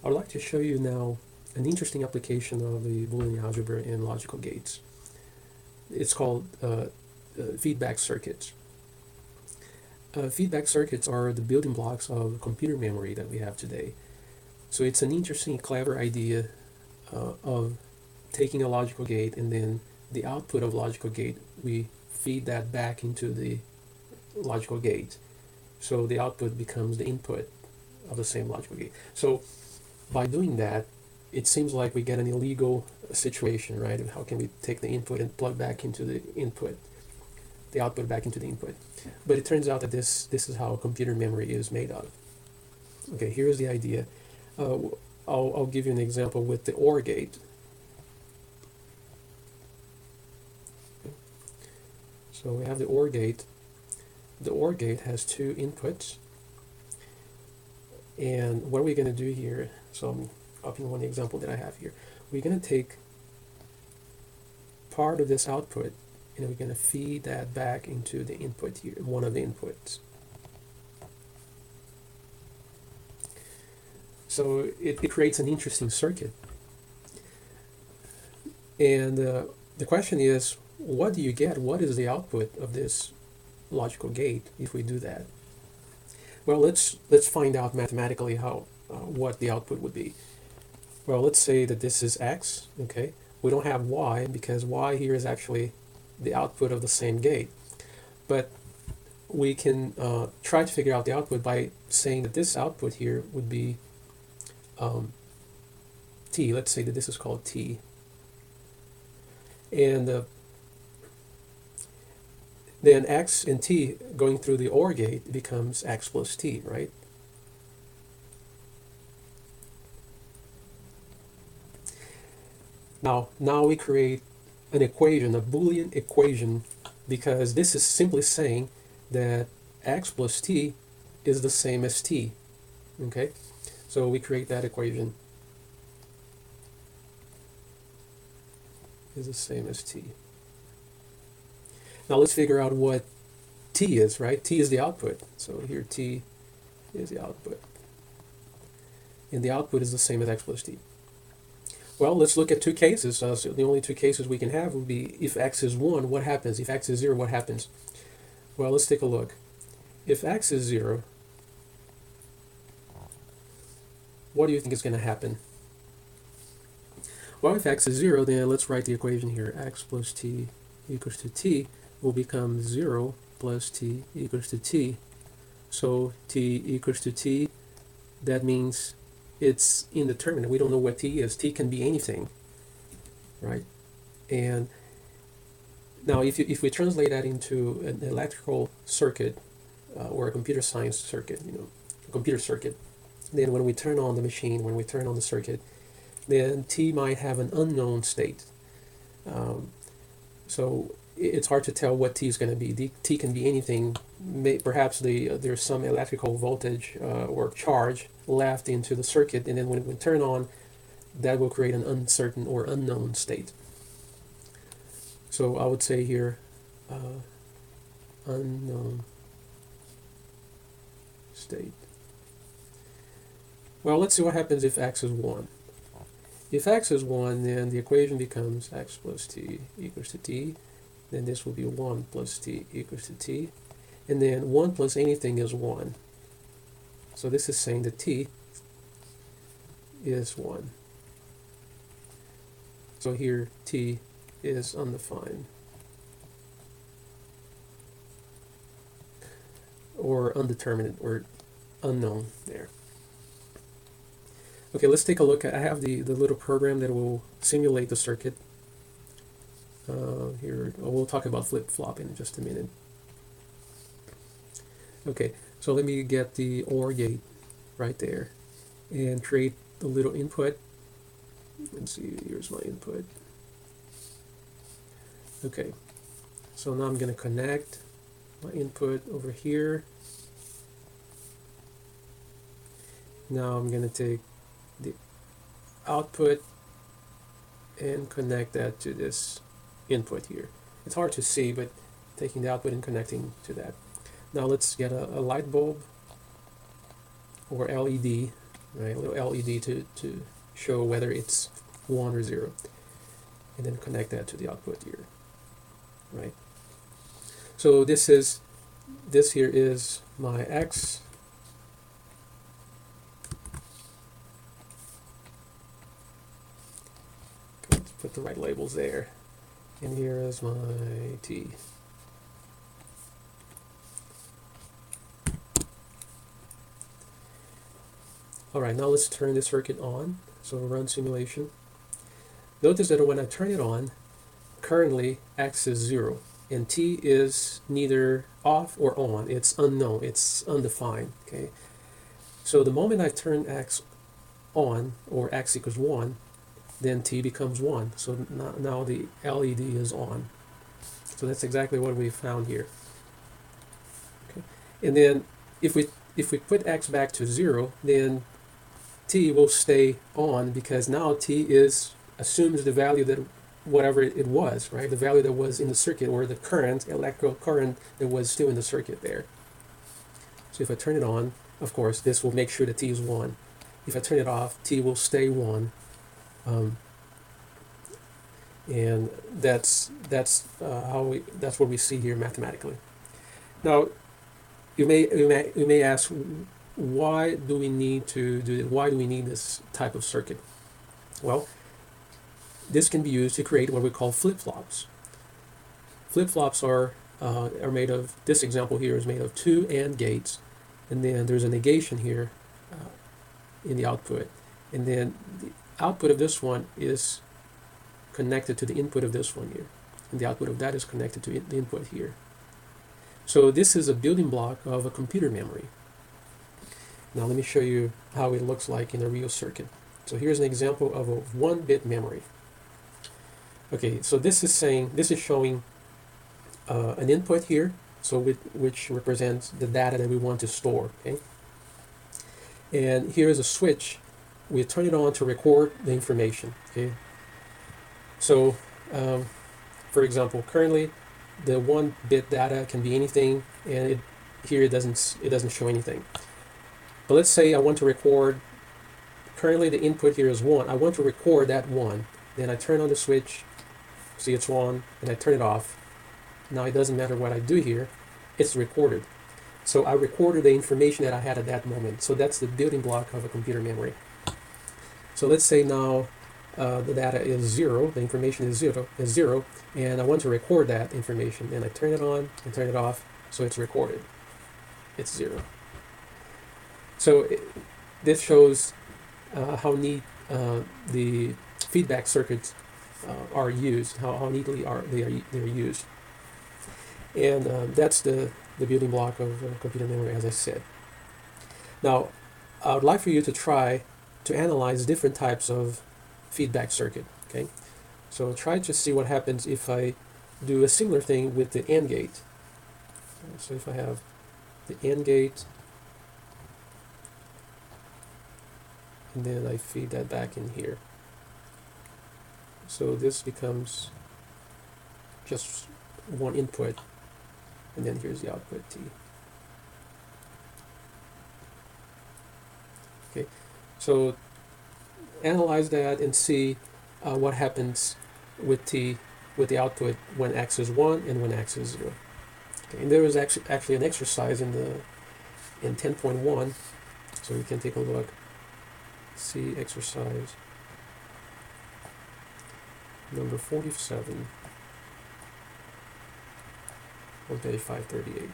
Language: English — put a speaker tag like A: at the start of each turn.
A: I'd like to show you now an interesting application of the Boolean algebra in logical gates. It's called feedback circuits. Feedback circuits are the building blocks of computer memory that we have today. So it's an interesting, clever idea of taking a logical gate, and then the output of logical gate, we feed that back into the logical gate. So the output becomes the input of the same logical gate. So by doing that, it seems like we get an illegal situation, right? How can we take the input and plug back into the input, the output back into the input? But it turns out that this is how computer memory is made of. Okay, here's the idea. I'll give you an example with the OR gate. So we have the OR gate. The OR gate has two inputs. And what are we going to do here? So I'm copying one example that I have here. We're going to take part of this output and we're going to feed that back into the input here, one of the inputs. So it creates an interesting circuit. And the question is, what do you get? What is the output of this logical gate if we do that? Well, let's find out mathematically how what the output would be. Well, let's say that this is x, okay? We don't have y because y here is actually the output of the same gate. But we can try to figure out the output by saying that this output here would be t. Let's say that this is called t. And then x and t going through the OR gate becomes x plus t, right? Now we create an equation, a Boolean equation, because this is simply saying that x plus t is the same as t, okay? So we create that equation is the same as t. Now let's figure out what t is, right? T is the output. So here t is the output. And the output is the same as x plus t. Well, let's look at two cases. So the only two cases we can have would be if x is 1, what happens? If x is 0, what happens? Well, let's take a look. If x is 0, what do you think is going to happen? Well, if x is 0, then let's write the equation here. X plus t equals to t will become 0 plus t equals to t. So t equals to t, that means it's indeterminate. We don't know what t is. T can be anything, right? And now if we translate that into an electrical circuit or a computer science circuit, a computer circuit, then when we turn on the machine, when we turn on the circuit, then t might have an unknown state. So it's hard to tell what t is going to be. T can be anything. Perhaps there's some electrical voltage or charge left into the circuit, and then when we turn on, that will create an uncertain or unknown state. So I would say here, unknown state. Well, let's see what happens if x is 1. If x is 1, then the equation becomes x plus t equals to t. Then this will be 1 plus t equals to t. And then 1 plus anything is 1. So this is saying that t is 1. So here t is undefined, or undeterminate, or unknown there. Okay, let's take a look. I have the little program that will simulate the circuit. Here, we'll talk about flip-flop in just a minute. Okay, so let me get the OR gate right there and create the little input. Let's see, here's my input. Okay, so now I'm going to connect my input over here. Now I'm going to take the output and connect that to this input here. It's hard to see, but taking the output and connecting to that. Now let's get a light bulb or LED right? A little LED to show whether it's 1 or 0, and then connect that to the output here, right? So this here is my X. Let's put the right labels there. And here is my T. Alright, now let's turn the circuit on. So run simulation. Notice that when I turn it on, currently X is 0 and T is neither off or on. It's unknown, it's undefined. Okay. So the moment I turn X on, or X equals 1, then T becomes 1. So now the LED is on. So that's exactly what we found here. Okay. And then if we put X back to 0, then T will stay on, because now T assumes the value that whatever it was, right? The value that was in the circuit, or the current, electrical current that was still in the circuit there. So if I turn it on, of course, this will make sure that T is 1. If I turn it off, T will stay 1. And that's what we see here mathematically. Now, you may ask, why do we need to do it? Why do we need this type of circuit? Well, this can be used to create what we call flip-flops. Flip-flops are made of, this example here is made of 2 AND gates, and then there's a negation here in the output, and then the output of this one is connected to the input of this one here, and the output of that is connected to the input here. So this is a building block of a computer memory. Now let me show you how it looks like in a real circuit. So here's an example of a 1-bit memory. Okay, so this is showing an input here, so which represents the data that we want to store. Okay, and here is a switch. We turn it on to record the information. Okay, so for example, currently the 1-bit data can be anything, and here it doesn't show anything. But let's say I want to record. Currently the input here is 1. I want to record that 1. Then I turn on the switch. See, it's 1, and I turn it off. Now it doesn't matter what I do here, it's recorded. So I recorded the information that I had at that moment. So that's the building block of a computer memory. So let's say now the data is 0, the information is zero, and I want to record that information. And I turn it on and turn it off, so it's recorded. It's 0. So this shows how neat the feedback circuits are used, how neatly they're used, and that's the building block of computer memory, as I said. Now, I would like for you to try to analyze different types of feedback circuit. Okay, so try to see what happens if I do a similar thing with the AND gate. So if I have the AND gate, and then I feed that back in here. So this becomes just one input, and then here's the output T. Okay, so analyze that and see what happens with T, with the output when X is 1 and when X is 0. Okay, and there is actually an exercise in 10.1, so we can take a look. See exercise number 47 on page 538.